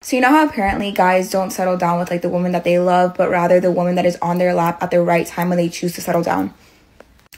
So you know how apparently guys don't settle down with like the woman that they love, but rather the woman that is on their lap at the right time when they choose to settle down,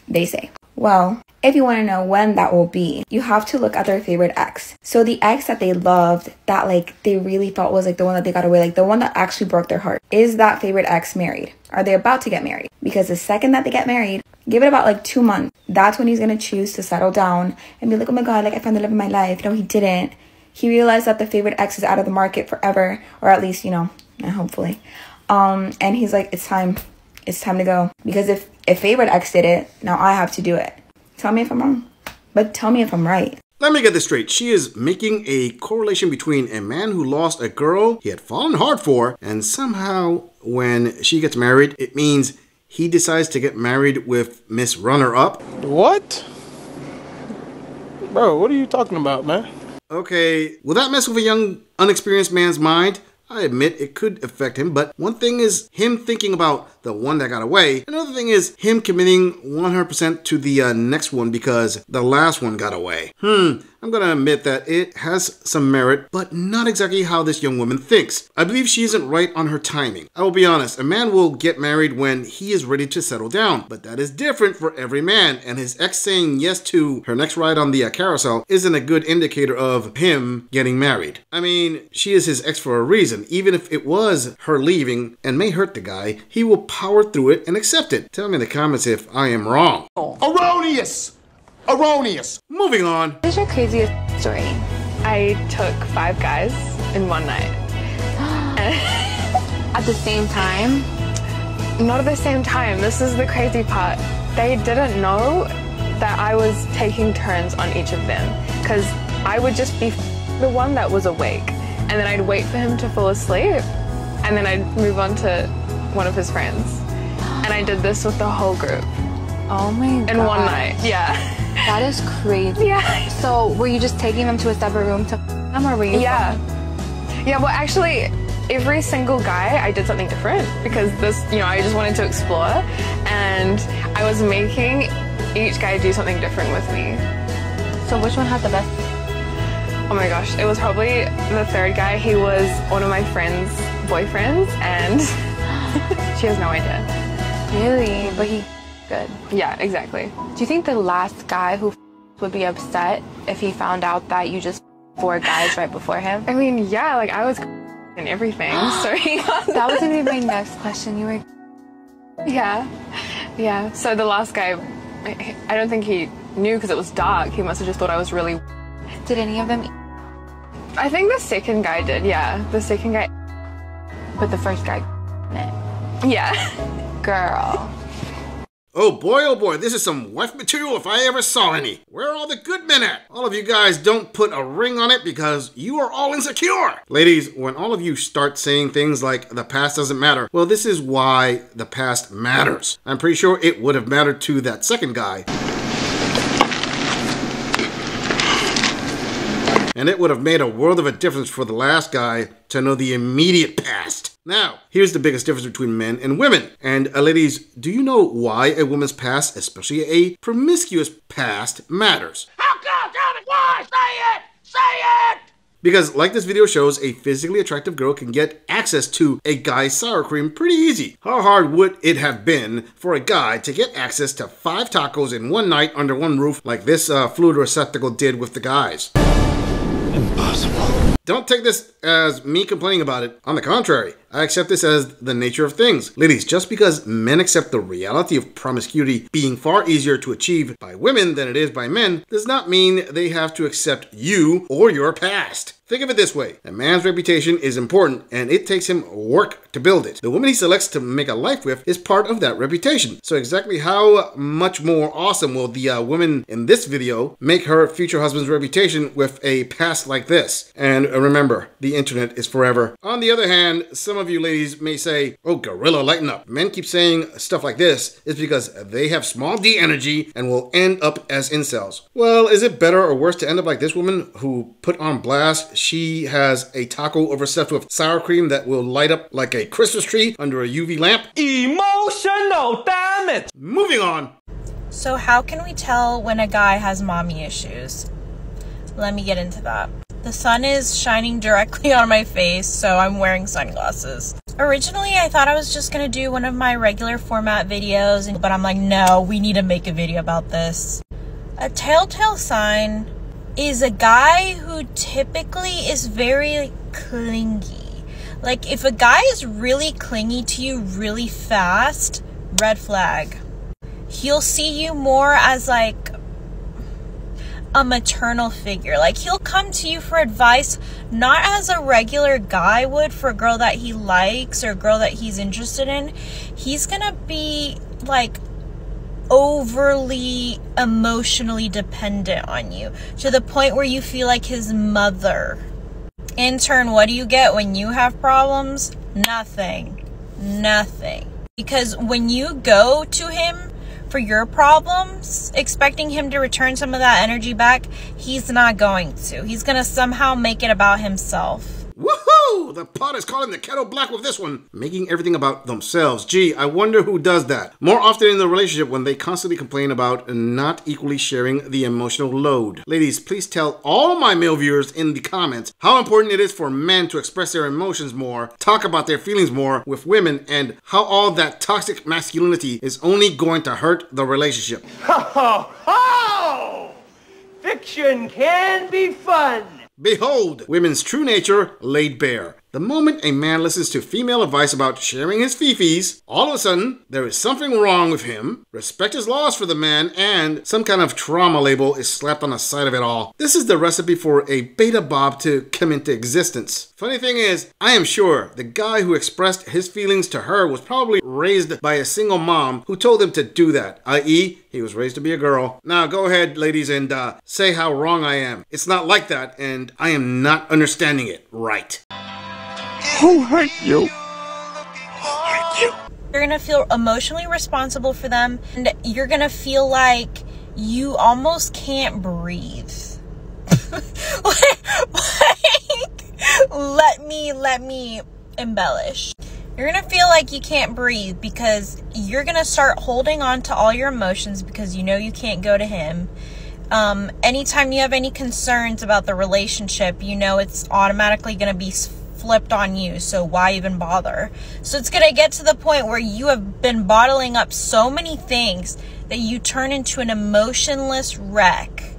they say. Well, if you want to know when that will be, you have to look at their favorite ex. So the ex that they loved, that like they really felt was like the one that they got away, like the one that actually broke their heart. Is that favorite ex married? Are they about to get married? Because the second that they get married, give it about like 2 months. That's when he's going to choose to settle down and be like, oh my God, like I found the love of my life. No, he didn't. He realized that the favorite ex is out of the market forever, or at least, you know, hopefully. And he's like, it's time to go. Because if favorite ex did it, now I have to do it. Tell me if I'm wrong, but tell me if I'm right. Let me get this straight. She is making a correlation between a man who lost a girl he had fallen hard for, and somehow when she gets married, it means he decides to get married with Miss Runner-Up. What? Bro, what are you talking about, man? Okay, will that mess with a young, unexperienced man's mind? I admit it could affect him, but one thing is him thinking about the one that got away. Another thing is him committing 100% to the next one because the last one got away. I'm gonna admit that it has some merit, but not exactly how this young woman thinks. I believe she isn't right on her timing. I will be honest, a man will get married when he is ready to settle down, but that is different for every man, and his ex saying yes to her next ride on the carousel isn't a good indicator of him getting married. I mean, she is his ex for a reason. Even if it was her leaving and may hurt the guy, he will power through it and accept it. Tell me in the comments if I am wrong. Erroneous! Erroneous! Moving on. What is your craziest story? I took 5 guys in one night. At the same time? Not at the same time. This is the crazy part. They didn't know that I was taking turns on each of them, because I would just be the one that was awake, and then I'd wait for him to fall asleep, and then I'd move on to one of his friends. And I did this with the whole group. Oh my God. In one night, yeah. That is crazy. Yeah. So were you just taking them to a separate room to them, or were you? Yeah. Yeah, well actually, every single guy I did something different, because this, you know, I just wanted to explore, and I was making each guy do something different with me. So which one had the best? Oh my gosh, it was probably the third guy. He was one of my friend's boyfriends, and she has no idea. Really? But he good. Yeah, exactly. Do you think the last guy who would be upset if he found out that you just 4 guys right before him? I mean, yeah, like I was and everything, so he got that was gonna be my next question. You were... Yeah. So the last guy, I don't think he knew because it was dark. He must have just thought I was really... Did any of them? I think the second guy did, yeah. The second guy. But the first guy... Yeah. Girl. Oh boy, this is some wife material if I ever saw any. Where are all the good men at? All of you guys don't put a ring on it because you are all insecure. Ladies, when all of you start saying things like the past doesn't matter, well, this is why the past matters. I'm pretty sure it would have mattered to that second guy. And it would have made a world of a difference for the last guy to know the immediate past. Now, here's the biggest difference between men and women. And ladies, do you know why a woman's past, especially a promiscuous past, matters? How come? Tell me why! Say it! Say it! Because like this video shows, a physically attractive girl can get access to a guy's sour cream pretty easy. How hard would it have been for a guy to get access to 5 tacos in one night under one roof like this fluid receptacle did with the guys? Impossible. Don't take this as me complaining about it. On the contrary, I accept this as the nature of things. Ladies, just because men accept the reality of promiscuity being far easier to achieve by women than it is by men, does not mean they have to accept you or your past. Think of it this way. A man's reputation is important, and it takes him work to build it. The woman he selects to make a life with is part of that reputation. So exactly how much more awesome will the woman in this video make her future husband's reputation with a past like this? And remember, the internet is forever. On the other hand, some of you ladies may say, oh, gorilla, lighten up. Men keep saying stuff like this is because they have small d energy and will end up as incels. Well, is it better or worse to end up like this woman who put on blast she has a taco overstuffed with sour cream that will light up like a Christmas tree under a UV lamp? Emotional damage! Moving on. So how can we tell when a guy has mommy issues? Let me get into that. The sun is shining directly on my face, so I'm wearing sunglasses. Originally, I thought I was just gonna do one of my regular format videos, but I'm like, no, we need to make a video about this. A telltale sign is a guy who typically is very clingy. Like, if a guy is really clingy to you really fast, red flag. He'll see you more as like a maternal figure. Like, he'll come to you for advice, not as a regular guy would for a girl that he likes or a girl that he's interested in. He's gonna be like overly emotionally dependent on you to the point where you feel like his mother. In turn, what do you get when you have problems? Nothing. Because when you go to him for your problems, expecting him to return some of that energy back, he's not going to. He's gonna somehow make it about himself. Woohoo! The pot is calling the kettle black with this one. Making everything about themselves. Gee, I wonder who does that. More often in the relationship when they constantly complain about not equally sharing the emotional load. Ladies, please tell all my male viewers in the comments how important it is for men to express their emotions more, talk about their feelings more with women, and how all that toxic masculinity is only going to hurt the relationship. Ho, ho, ho! Fiction can be fun. Behold, women's true nature laid bare. The moment a man listens to female advice about sharing his fifis, all of a sudden, there is something wrong with him, respect is lost for the man, and some kind of trauma label is slapped on the side of it all. This is the recipe for a beta bob to come into existence. Funny thing is, I am sure the guy who expressed his feelings to her was probably raised by a single mom who told him to do that, i.e., he was raised to be a girl. Now go ahead, ladies, and say how wrong I am. It's not like that, and I am not understanding it right. Who hurt you? Who hurt you? You're gonna feel emotionally responsible for them, and you're gonna feel like you almost can't breathe. Let me embellish. You're gonna feel like you can't breathe because you're gonna start holding on to all your emotions because you know you can't go to him. Anytime you have any concerns about the relationship, you know it's automatically gonna be flipped on you, so why even bother? So it's gonna get to the point where you have been bottling up so many things that you turn into an emotionless wreck.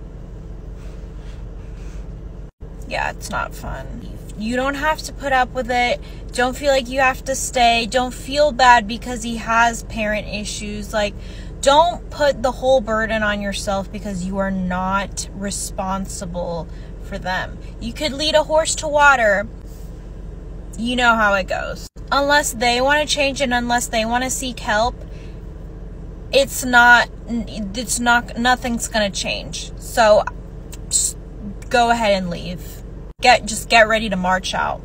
Yeah, it's not fun. You don't have to put up with it. Don't feel like you have to stay. Don't feel bad because he has parent issues. Like, don't put the whole burden on yourself because you are not responsible for them. You could lead a horse to water. You know how it goes. Unless they want to change and unless they want to seek help, nothing's gonna change. So just go ahead and leave. Just get ready to march out.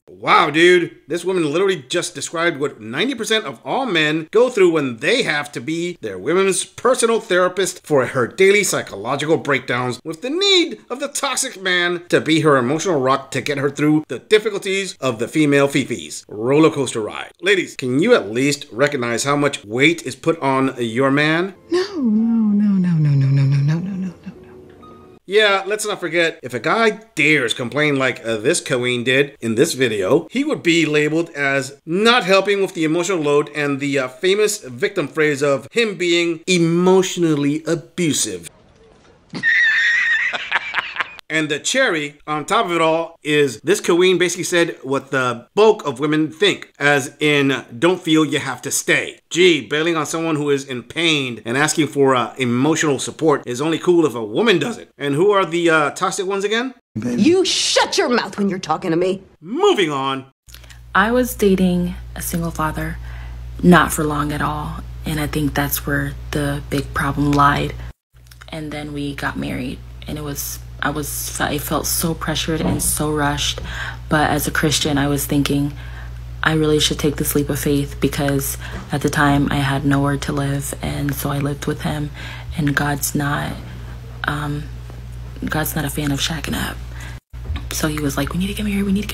Wow, dude. This woman literally just described what 90% of all men go through when they have to be their women's personal therapist for her daily psychological breakdowns, with the need of the toxic man to be her emotional rock to get her through the difficulties of the female fifis roller coaster ride. Ladies, can you at least recognize how much weight is put on your man? No. Yeah, let's not forget, if a guy dares complain like this queen did in this video, he would be labeled as not helping with the emotional load and the famous victim phrase of him being emotionally abusive. And the cherry on top of it all is this queen basically said what the bulk of women think, as in, don't feel you have to stay. Gee, bailing on someone who is in pain and asking for emotional support is only cool if a woman does it. And who are the toxic ones again? You shut your mouth when you're talking to me. Moving on. I was dating a single father, not for long at all, and I think that's where the big problem lied. And then we got married, and I felt so pressured and so rushed. But as a Christian, I was thinking I really should take this leap of faith, because at the time I had nowhere to live, and so I lived with him. And God's not a fan of shacking up. So he was like, we need to get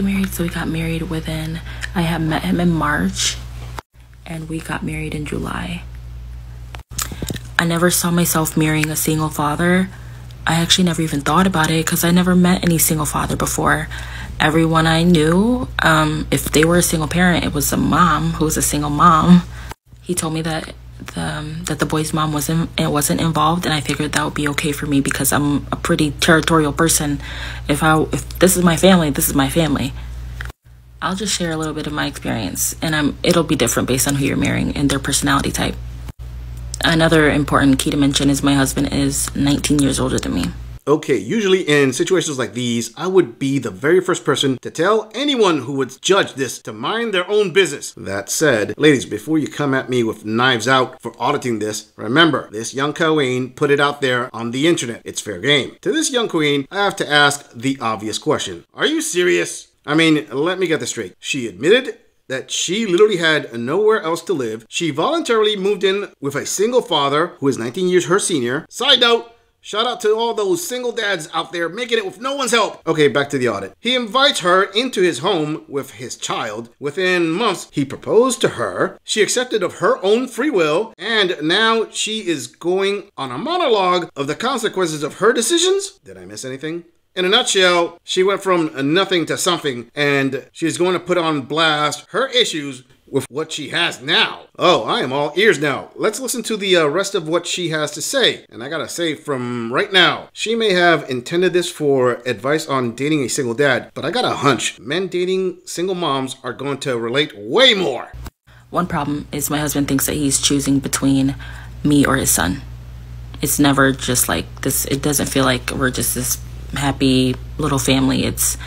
married. So we got married I had met him in March, and we got married in July. I never saw myself marrying a single father, I actually never even thought about it because I never met any single father before. Everyone I knew, if they were a single parent, it was a mom who was a single mom. He told me that the boy's mom wasn't involved, and I figured that would be okay for me because I'm a pretty territorial person. If this is my family, this is my family. I'll just share a little bit of my experience, and it'll be different based on who you're marrying and their personality type. Another important key to mention is my husband is 19 years older than me. Okay, usually in situations like these, I would be the very first person to tell anyone who would judge this to mind their own business. That said, ladies, before you come at me with knives out for auditing this, remember, this young queen put it out there on the internet. It's fair game. To this young queen, I have to ask the obvious question. Are you serious? I mean, let me get this straight. She admitted that she literally had nowhere else to live. She voluntarily moved in with a single father who is 19 years her senior. Side note, shout out to all those single dads out there making it with no one's help. Okay, back to the audit. He invites her into his home with his child. Within months, he proposed to her. She accepted of her own free will. And now she is going on a monologue of the consequences of her decisions. Did I miss anything? In a nutshell, she went from nothing to something, and she's going to put on blast her issues with what she has now. Oh, I am all ears now. Let's listen to the rest of what she has to say. And I gotta say from right now, she may have intended this for advice on dating a single dad, but I got a hunch. Men dating single moms are going to relate way more. One problem is my husband thinks that he's choosing between me or his son. It's never just like this. It doesn't feel like we're just this happy little family. It's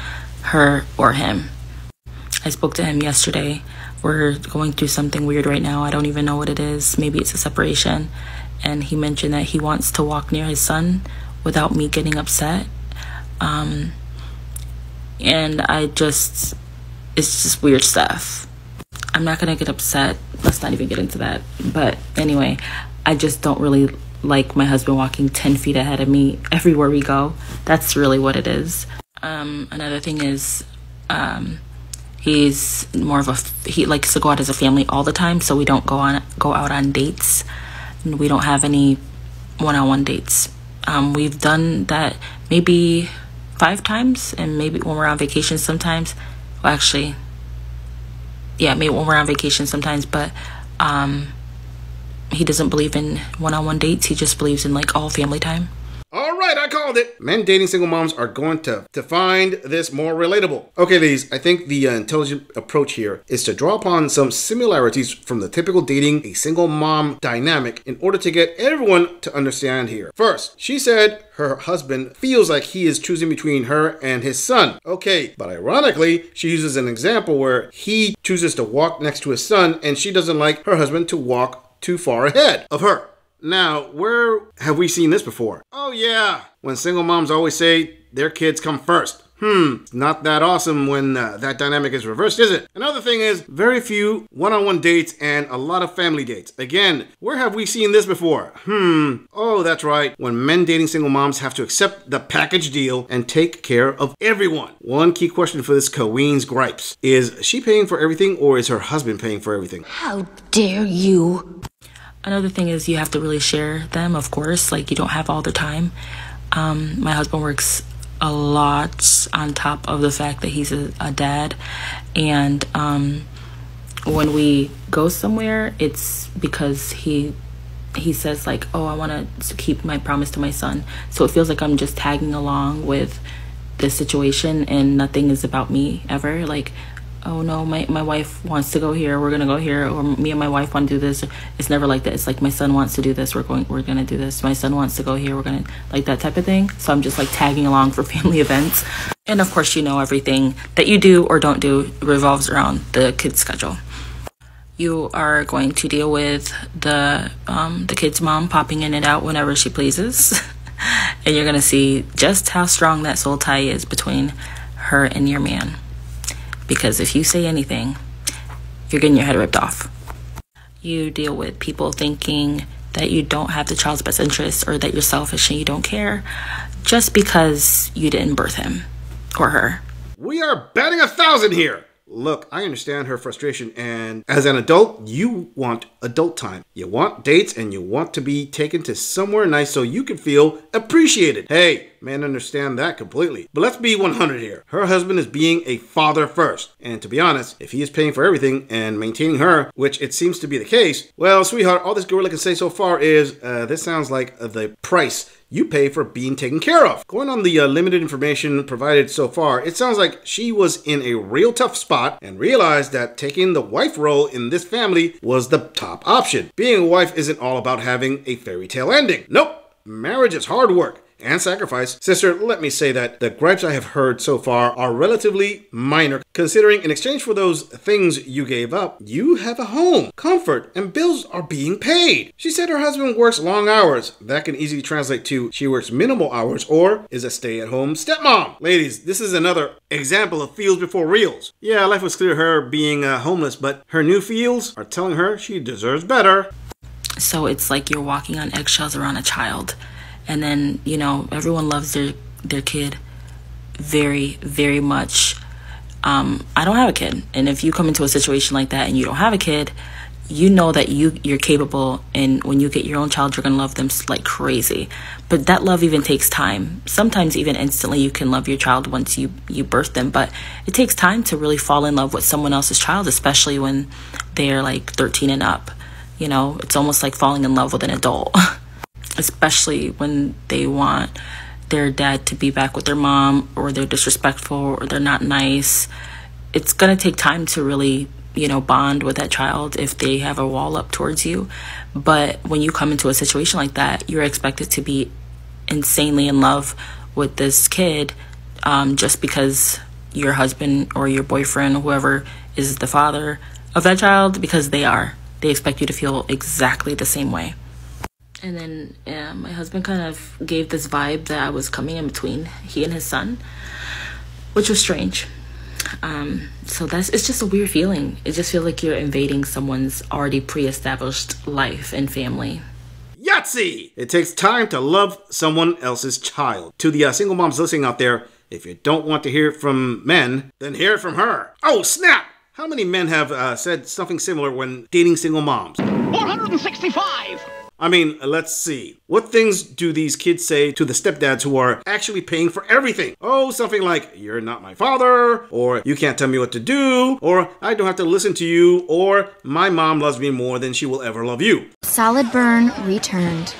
her or him. I spoke to him yesterday. We're going through something weird right now. I don't even know what it is. Maybe it's a separation. And he mentioned that he wants to walk near his son without me getting upset. And it's just weird stuff. I'm not gonna get upset. Let's not even get into that. But anyway, I just don't really like my husband walking 10 feet ahead of me everywhere we go. That's really what it is. Another thing is he's more of he likes to go out as a family all the time, so we don't go out on dates, and we don't have any one-on-one dates. We've done that maybe 5 times, and maybe when we're on vacation sometimes. Well, actually, yeah, maybe when we're on vacation sometimes, but he doesn't believe in one-on-one dates. He just believes in like all family time. All right, I called it. Men dating single moms are going to find this more relatable. Okay, ladies, I think the intelligent approach here is to draw upon some similarities from the typical dating a single mom dynamic in order to get everyone to understand here. First, she said her husband feels like he is choosing between her and his son. Okay, but ironically, she uses an example where he chooses to walk next to his son and she doesn't like her husband to walk too far ahead of her. Now, where have we seen this before? Oh yeah, when single moms always say their kids come first. Not that awesome when that dynamic is reversed, is it? Another thing is very few one-on-one dates and a lot of family dates. Again, where have we seen this before? Oh, that's right. When men dating single moms have to accept the package deal and take care of everyone. One key question for this queen's gripes. Is she paying for everything or is her husband paying for everything? How dare you? Another thing is you have to really share them, of course. Like, you don't have all the time. My husband works a lot on top of the fact that he's a dad. And when we go somewhere, it's because he says like, oh, I want to keep my promise to my son. So it feels like I'm just tagging along with this situation and nothing is about me ever. Like, oh no, my wife wants to go here, we're gonna go here, or me and my wife want to do this. It's never like that. It's like my son wants to do this, we're gonna do this. My son wants to go here, we're gonna, like that type of thing. So I'm just like tagging along for family events. And of course, you know, everything that you do or don't do revolves around the kid's schedule. You are going to deal with the kid's mom popping in and out whenever she pleases. And you're gonna see just how strong that soul tie is between her and your man. Because if you say anything, you're getting your head ripped off. You deal with people thinking that you don't have the child's best interest or that you're selfish and you don't care just because you didn't birth him or her. We are batting 1,000 here. Look, I understand her frustration, and as an adult, you want adult time. You want dates, and you want to be taken to somewhere nice so you can feel appreciated. Hey, man, understand that completely. But let's be 100 here. Her husband is being a father first. And to be honest, if he is paying for everything and maintaining her, which it seems to be the case, well, sweetheart, all this gorilla can say so far is, this sounds like the price you pay for being taken care of. Going on the limited information provided so far, it sounds like she was in a real tough spot and realized that taking the wife role in this family was the top option. Being a wife isn't all about having a fairy tale ending. Nope. Marriage is hard work and sacrifice. Sister, let me say that the gripes I have heard so far are relatively minor, considering in exchange for those things you gave up, you have a home, comfort, and bills are being paid. She said her husband works long hours. That can easily translate to she works minimal hours or is a stay-at-home stepmom. Ladies, this is another example of feels before reels. Yeah, life was clear her being homeless, but her new feels are telling her she deserves better. So it's like you're walking on eggshells around a child. And then, you know, everyone loves their kid very, very much. I don't have a kid. And if you come into a situation like that and you don't have a kid, you know that you're capable. And when you get your own child, you're going to love them like crazy. But that love even takes time. Sometimes even instantly you can love your child once you birth them. But it takes time to really fall in love with someone else's child, especially when they're like 13 and up. You know, it's almost like falling in love with an adult. Especially when they want their dad to be back with their mom, or they're disrespectful, or they're not nice. It's going to take time to really, you know, bond with that child if they have a wall up towards you. But when you come into a situation like that, you're expected to be insanely in love with this kid just because your husband or your boyfriend, whoever is the father of that child, because they are. They expect you to feel exactly the same way. And then my husband kind of gave this vibe that I was coming in between he and his son, which was strange. So it's just a weird feeling. It just feels like you're invading someone's already pre-established life and family. Yahtzee! It takes time to love someone else's child. To the single moms listening out there, if you don't want to hear it from men, then hear it from her. Oh, snap! How many men have said something similar when dating single moms? 165! I mean, let's see. What things do these kids say to the stepdads who are actually paying for everything? Oh, something like, you're not my father, or you can't tell me what to do, or I don't have to listen to you, or my mom loves me more than she will ever love you. Solid burn returned.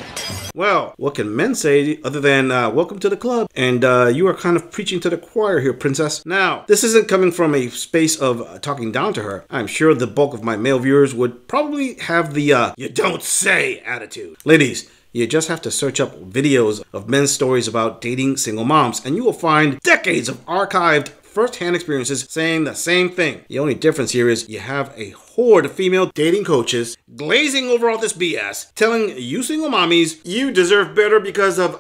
Well, what can men say other than welcome to the club? And you are kind of preaching to the choir here, princess. Now, this isn't coming from a space of talking down to her. I'm sure the bulk of my male viewers would probably have the you don't say attitude. Ladies, you just have to search up videos of men's stories about dating single moms, and you will find decades of archived first-hand experiences saying the same thing. The only difference here is you have a horde of female dating coaches glazing over all this BS, telling you single mommies you deserve better because of,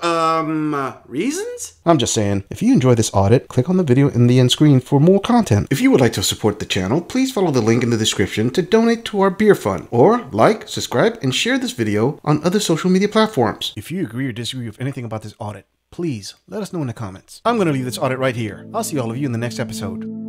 reasons? I'm just saying, if you enjoy this audit, click on the video in the end screen for more content. If you would like to support the channel, please follow the link in the description to donate to our beer fund, or like, subscribe, and share this video on other social media platforms. If you agree or disagree with anything about this audit, please let us know in the comments. I'm going to leave this audit right here. I'll see all of you in the next episode.